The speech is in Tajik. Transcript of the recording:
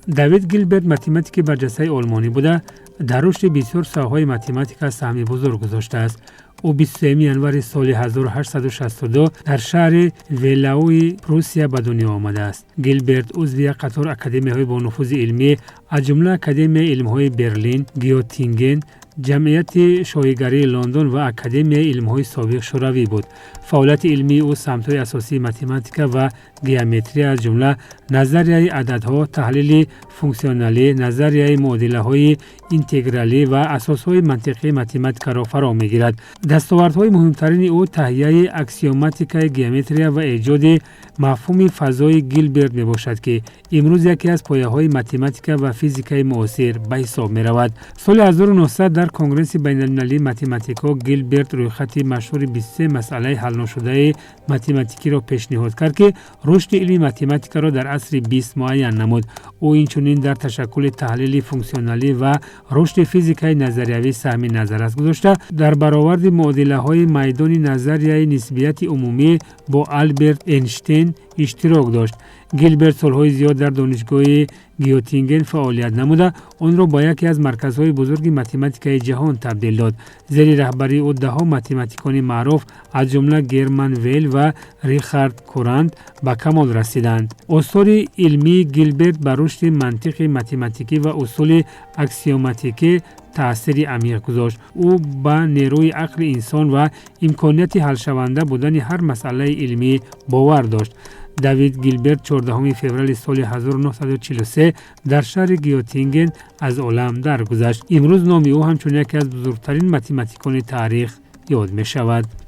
давид гілберт математики барҷастаи олмонӣ буда дар рушди бисёр соҳаҳои математика саҳми бузург гузоштааст. ӯ 23 январи соли 1862 дар шаҳри велауи Прусия ба дунё омадааст. гилберт узви як қатор академияҳои бонуфузи илмӣ аз ҷумла Академияи илмҳои Берлин, Гётинген, ҷамъияти шоҳигарии Лондон ва Академияи илмҳои собиқ шӯравӣ буд. фаъолияти илмии ӯ самтҳои асосии математика ва геометрия аз ҷумла назарияи ададҳо, таҳлили функсионалӣ, назарияи муодилаҳои интегралӣ ва асосҳои мантиқии математикаро фаро мегирад. дастовардҳои муҳимтарини ӯ таҳияи аксиоматикаи геометрия ва эҷоди мафҳуми фазои Гилберт мебошад, ки имрӯз яке аз пояҳои математика ва физикаи муосир ба ҳисоб меравад. соли 1900 дар Конгресси байналмилалии математикҳо Гилберт рӯйхати машҳури 23 масъалаи ҳалношудаи математикиро пешниҳод кард, ки рушди илми математикаро дар асри 20 муайян намуд. ӯ инчунин дар ташаккули таҳлили функсионалӣ ва рушди физикаи назариявӣ саҳми назаррас гузошта, дар бароварди муодилаҳои майдони назарияи нисбияти умумӣ бо Алберт Эйнштейн иштирок дошт. гилберт солҳои зиёд дар донишгоҳи Гётинген фаъолият намуда, онро ба яке аз марказҳои бузурги математикаи ҷаҳон табдил дод. зери раҳбарии ӯ даҳо математикони маъруф аз ҷумла Герман Велл ва Рихард Курант ба камол расиданд. осори илмии Гилберт ба рушди мантиқи математикӣ ва усули аксиоматикӣ таъсири амиқ гузошт. ӯ ба нерӯи ақли инсон ва имконияти ҳалшаванда будани ҳар масъалаи илмӣ бовар дошт. давид гилберт 14 феврали соли 1943 дар шаҳри Гётинген аз олам даргузашт. имрӯз номи ӯ ҳамчун яке аз бузургтарин математикони таърих ёд мешавад.